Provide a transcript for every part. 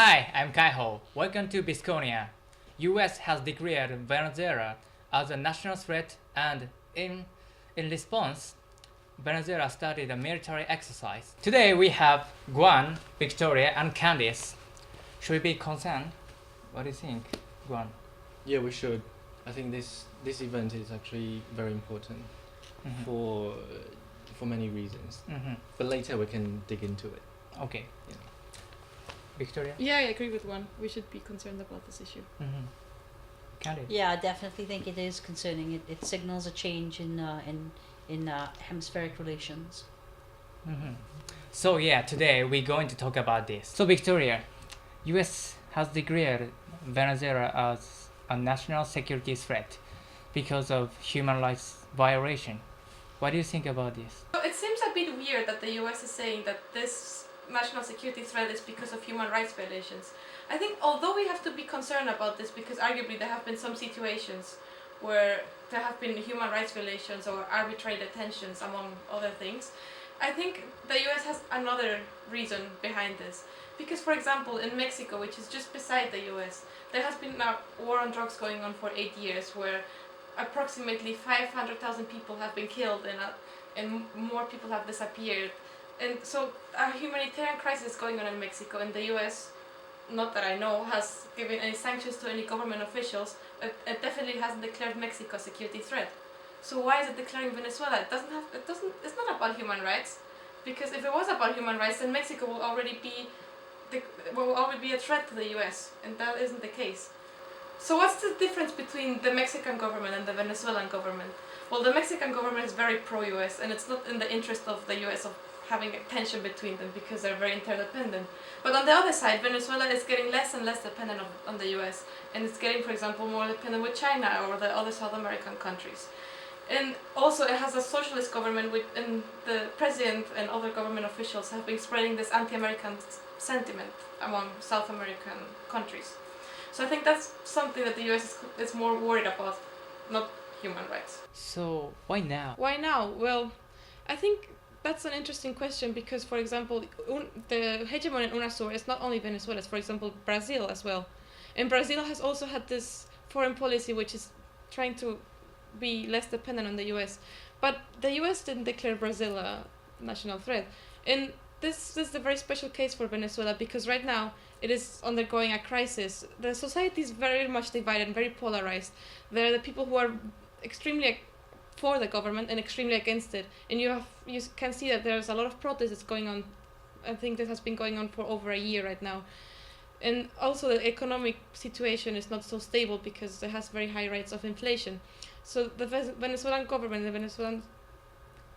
Hi, I'm Kaiho. Welcome to Bisconia. US has declared Venezuela as a national threat and in response, Venezuela started a military exercise. Today we have Guan, Victoria and Candice. Should we be concerned? What do you think, Guan? Yeah, we should. I think this event is actually very important Mhm. for many reasons. Mhm. But later we can dig into it. Okay. Yeah. Victoria? Yeah, I agree with one. We should be concerned about this issue. Mhm. Candice? Yeah, I definitely think it is concerning. It signals a change in hemispheric relations. Mhm. So yeah, today we're going to talk about this. So Victoria, US has declared Venezuela as a national security threat because of human rights violation. What do you think about this? It seems a bit weird that the US is saying that this national security threat is because of human rights violations. I think although we have to be concerned about this because arguably there have been some situations where there have been human rights violations or arbitrary detentions among other things, I think the US has another reason behind this. Because for example in Mexico, which is just beside the US, there has been a war on drugs going on for 8 years where approximately 500,000 people have been killed and more people have disappeared. And so a humanitarian crisis is going on in Mexico, and the US, not that I know, has given any sanctions to any government officials. It definitely hasn't declared Mexico a security threat. So why is it declaring Venezuela? It's not about human rights, because if it was about human rights, then Mexico will already be a threat to the US, and that isn't the case. So what's the difference between the Mexican government and the Venezuelan government? Well, the Mexican government is very pro-US, and it's not in the interest of the US of having a tension between them because they're very interdependent. But on the other side, Venezuela is getting less and less dependent on the US, and it's getting, for example, more dependent with China or the other South American countries. And also it has a socialist government and the president and other government officials have been spreading this anti-American sentiment among South American countries. So I think that's something that the US is more worried about, not human rights. So why now? Why now? Well, I think that's an interesting question because, for example, the hegemon in UNASUR is not only Venezuela, it's, for example, Brazil as well. And Brazil has also had this foreign policy which is trying to be less dependent on the US. But the US didn't declare Brazil a national threat. And this is a very special case for Venezuela because right now it is undergoing a crisis. The society is very much divided and very polarized. There are the people who are extremely for the government and extremely against it. And you can see that there's a lot of protests going on. I think this has been going on for over a year right now. And also the economic situation is not so stable because it has very high rates of inflation. So the Venezuelan government, the Venezuelan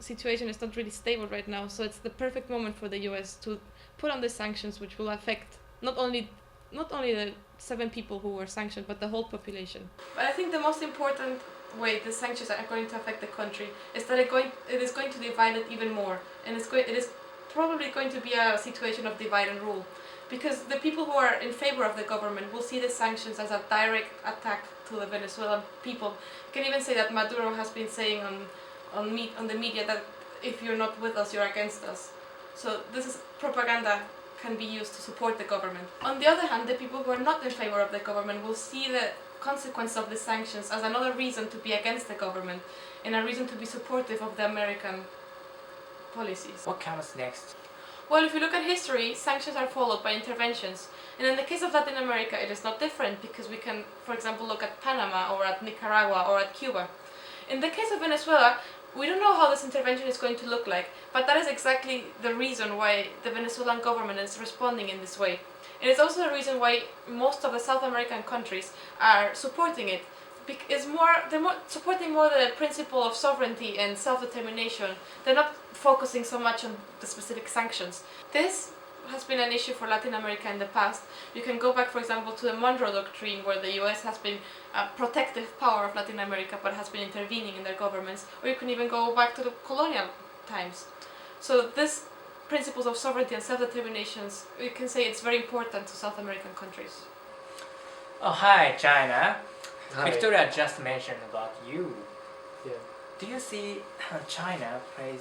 situation is not really stable right now. So it's the perfect moment for the US to put on the sanctions which will affect not only the 7 people who were sanctioned, but the whole population. But I think the most important way the sanctions are going to affect the country is that it is going to divide it even more, and it is probably going to be a situation of divide and rule, because the people who are in favor of the government will see the sanctions as a direct attack to the Venezuelan people. You can even say that Maduro has been saying on the media that if you're not with us, you're against us. So this is propaganda can be used to support the government. On the other hand, the people who are not in favor of the government will see the consequence of the sanctions as another reason to be against the government and a reason to be supportive of the American policies. What comes next? Well, if you look at history, sanctions are followed by interventions. And in the case of Latin America, it is not different because we can, for example, look at Panama or at Nicaragua or at Cuba. In the case of Venezuela, we don't know how this intervention is going to look like, but that is exactly the reason why the Venezuelan government is responding in this way. And it's also the reason why most of the South American countries are supporting it. They're supporting more the principle of sovereignty and self-determination. They're not focusing so much on the specific sanctions. This has been an issue for Latin America in the past. You can go back, for example, to the Monroe Doctrine, where the US has been a protective power of Latin America but has been intervening in their governments, or you can even go back to the colonial times. So this principles of sovereignty and self-determination, we can say it's very important to South American countries. Oh, hi, China. Hi. Victoria just mentioned about you. Yeah. Do you see China plays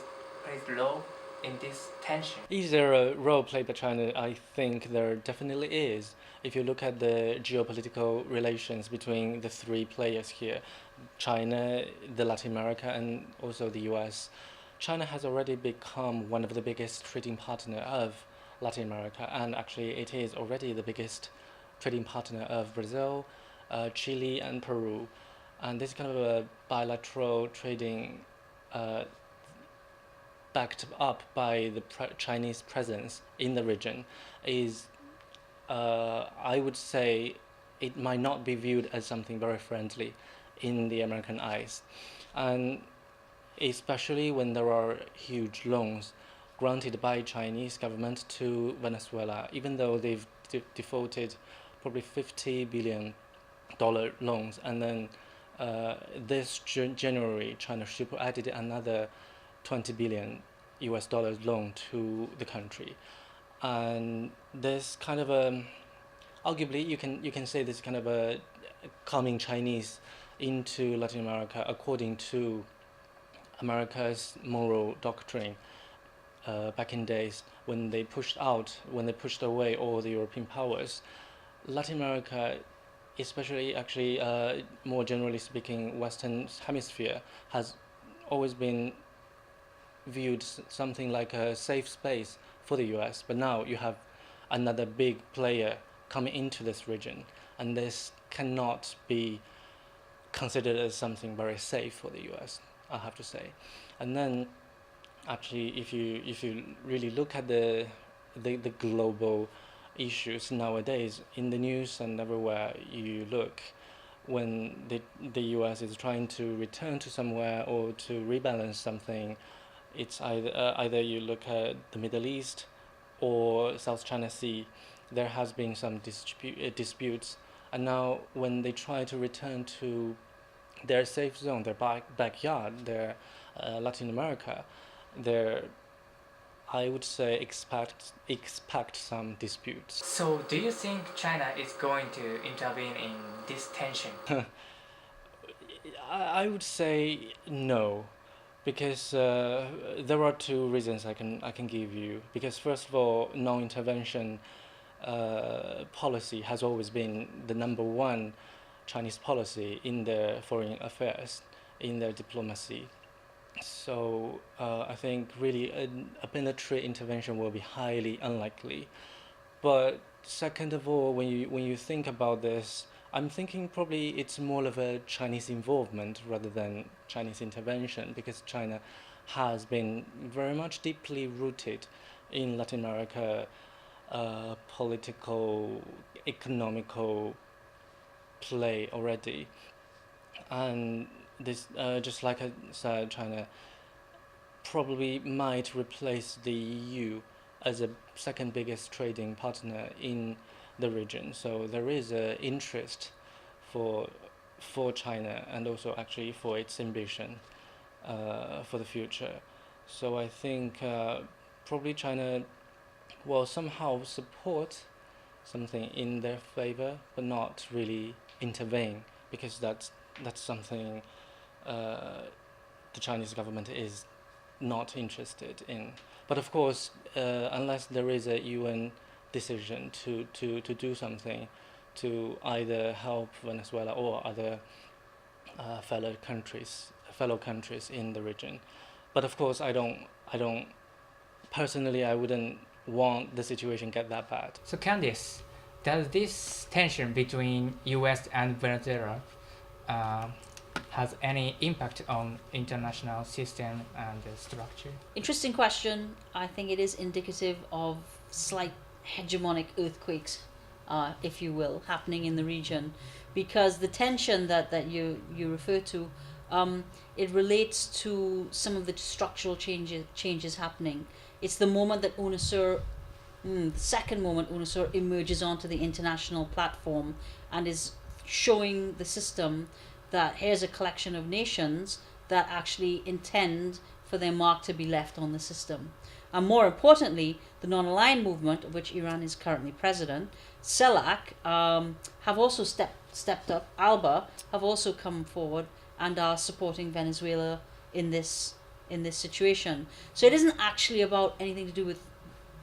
role in this tension? Is there a role played by China? I think there definitely is. If you look at the geopolitical relations between the three players here, China, the Latin America, and also the US, China has already become one of the biggest trading partner of Latin America, and actually it is already the biggest trading partner of Brazil, Chile, and Peru. And this kind of a bilateral trading backed up by the Chinese presence in the region is, I would say, it might not be viewed as something very friendly in the American eyes. And especially when there are huge loans granted by Chinese government to Venezuela, even though they've defaulted probably $50 billion loans, and then this January China added another 20 billion US dollars loan to the country, and this kind of a, arguably you can say this kind of a coming Chinese into Latin America according to America's moral doctrine back in days when they pushed away all the European powers. Latin America, especially actually more generally speaking, Western Hemisphere, has always been viewed something like a safe space for the US, but now you have another big player coming into this region, and this cannot be considered as something very safe for the US, I have to say. And then actually if you really look at the global issues nowadays in the news and everywhere you look, when the US is trying to return to somewhere or to rebalance something, it's either you look at the Middle East or South China Sea, there has been some disputes, and now when they try to return to their safe zone, their backyard, their Latin America, their, I would say, expect some disputes. So, do you think China is going to intervene in this tension? I would say no, because there are two reasons I can give you. Because first of all, non-intervention policy has always been the number one Chinese policy in their foreign affairs, in their diplomacy. So I think really a military intervention will be highly unlikely. But second of all, when you think about this, I'm thinking probably it's more of a Chinese involvement rather than Chinese intervention, because China has been very much deeply rooted in Latin America political, economical play already. And this, just like I said, China probably might replace the EU as a second biggest trading partner in the region. So there is an interest for China, and also actually for its ambition for the future. So I think probably China will somehow support something in their favor, but not really intervene, because that's something the Chinese government is not interested in. But of course, unless there is a UN decision to do something to either help Venezuela or other fellow countries in the region. But of course, I don't personally, I wouldn't want the situation get that bad. So, Candice, does this tension between US and Venezuela has any impact on international system and structure? Interesting question. I think it is indicative of slight hegemonic earthquakes, if you will, happening in the region, because the tension that you refer to, it relates to some of the structural changes happening. It's the moment that UNASUR, the second moment UNASUR emerges onto the international platform and is showing the system that here's a collection of nations that actually intend for their mark to be left on the system. And more importantly, the non-aligned movement, of which Iran is currently president, CELAC, have also stepped up. ALBA have also come forward and are supporting Venezuela in this in this situation. So it isn't actually about anything to do with,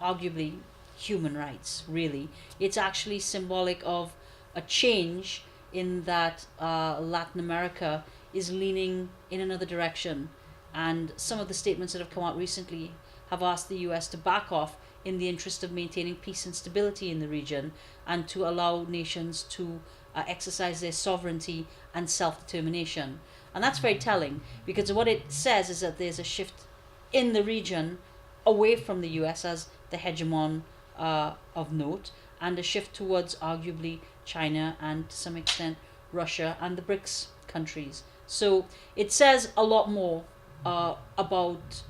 arguably, human rights, really. It's actually symbolic of a change in that Latin America is leaning in another direction. And some of the statements that have come out recently have asked the US to back off in the interest of maintaining peace and stability in the region, and to allow nations to exercise their sovereignty and self-determination. And that's very telling, because what it says is that there's a shift in the region away from the US as the hegemon of note, and a shift towards arguably China and to some extent Russia and the BRICS countries. So it says a lot more about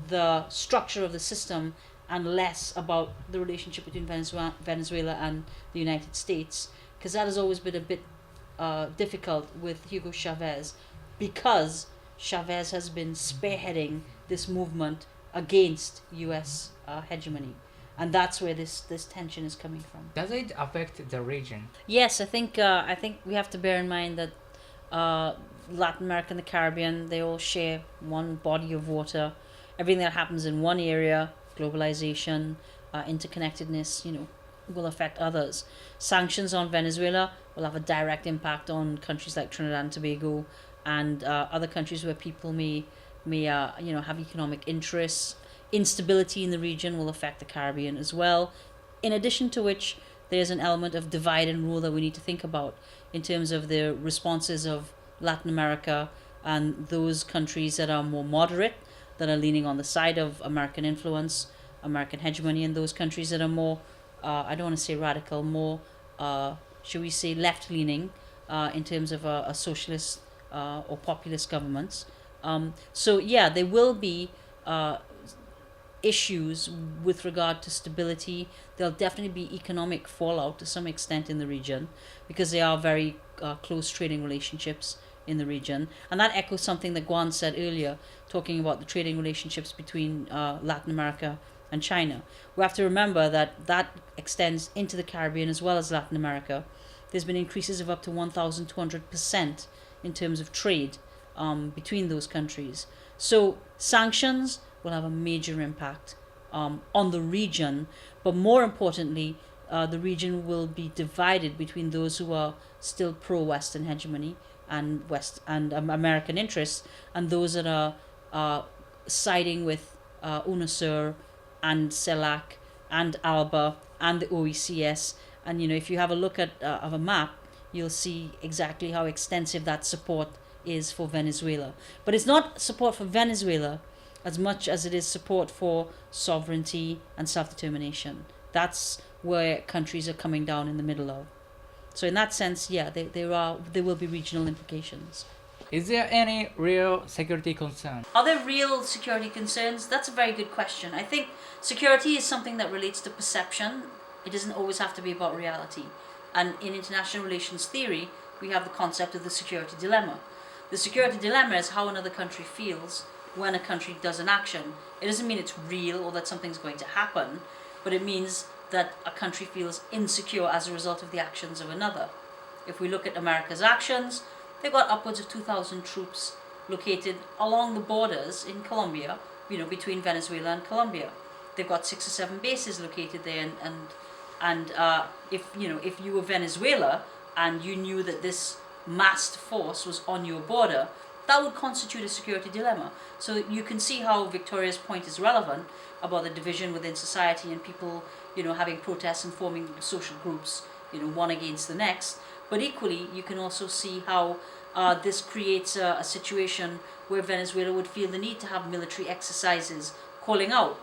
the structure of the system and less about the relationship between Venezuela and the United States, because that has always been a bit difficult with Hugo Chavez, because Chavez has been spearheading this movement against US hegemony. And that's where this tension is coming from. Does it affect the region? Yes, I think we have to bear in mind that Latin America and the Caribbean, they all share one body of water. Everything that happens in one area, globalization, interconnectedness, will affect others. Sanctions on Venezuela will have a direct impact on countries like Trinidad and Tobago, and other countries where people may have economic interests. Instability in the region will affect the Caribbean as well. In addition to which, there's an element of divide and rule that we need to think about in terms of the responses of Latin America and those countries that are more moderate, that are leaning on the side of American influence, American hegemony, and those countries that are more, I don't want to say radical, more, should we say, left-leaning in terms of a socialist or populist governments. So yeah, there will be issues with regard to stability. There'll definitely be economic fallout to some extent in the region, because there are very close trading relationships in the region. And that echoes something that Guan said earlier, talking about the trading relationships between Latin America and China. We have to remember that extends into the Caribbean as well as Latin America. There's been increases of up to 1,200% in terms of trade between those countries. So sanctions will have a major impact on the region, but more importantly, the region will be divided between those who are still pro-Western hegemony and American interests, and those that are siding with UNASUR and CELAC and ALBA and the OECS. And if you have a look at of a map, you'll see exactly how extensive that support is for Venezuela. But it's not support for Venezuela as much as it is support for sovereignty and self-determination. That's where countries are coming down in the middle of. So in that sense, yeah, there will be regional implications. Is there any real security concern? Are there real security concerns? That's a very good question. I think security is something that relates to perception. It doesn't always have to be about reality. And in international relations theory, we have the concept of the security dilemma. The security dilemma is how another country feels when a country does an action. It doesn't mean it's real or that something's going to happen, but it means that a country feels insecure as a result of the actions of another. If we look at America's actions, they've got upwards of 2,000 troops located along the borders in Colombia, between Venezuela and Colombia. They've got 6 or 7 bases located there, and if you were Venezuela and you knew that this massed force was on your border, that would constitute a security dilemma. So you can see how Victoria's point is relevant about the division within society and people, having protests and forming social groups, one against the next. But equally, you can also see how this creates a situation where Venezuela would feel the need to have military exercises, calling out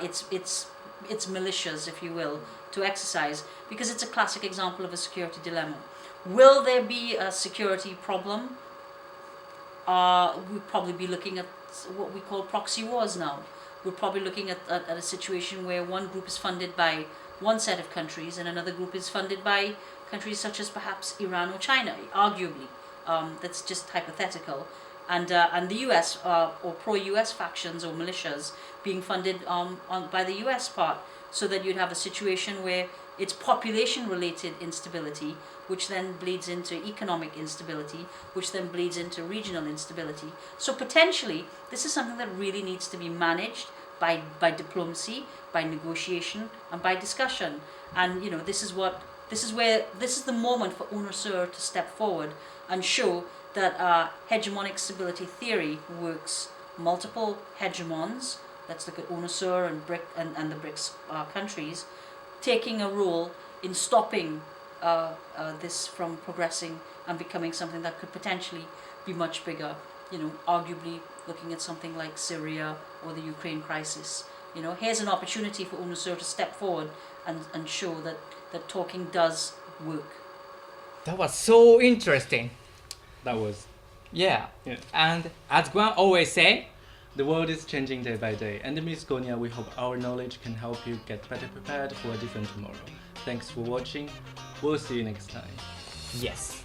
its militias, if you will, to exercise, because it's a classic example of a security dilemma. Will there be a security problem? We'd probably be looking at what we call proxy wars now. We're probably looking at a situation where one group is funded by one set of countries and another group is funded by countries such as perhaps Iran or China, arguably. That's just hypothetical. And the US or pro-US factions or militias being funded by the US part, so that you'd have a situation where it's population-related instability, which then bleeds into economic instability, which then bleeds into regional instability. So potentially, this is something that really needs to be managed by diplomacy, by negotiation, and by discussion. And this is the moment for UNOSUR to step forward and show that hegemonic stability theory works. Multiple hegemons, let's look at UNOSUR and the BRICS countries, taking a role in stopping this from progressing and becoming something that could potentially be much bigger. Arguably looking at something like Syria or the Ukraine crisis. Here's an opportunity for UNOSUR to step forward and show that talking does work. That was so interesting. That was. Yeah. Yeah. And as Guan always say, The world is changing day by day, and in Bisconia we hope our knowledge can help you get better prepared for a different tomorrow. Thanks for watching. We'll see you next time. yes.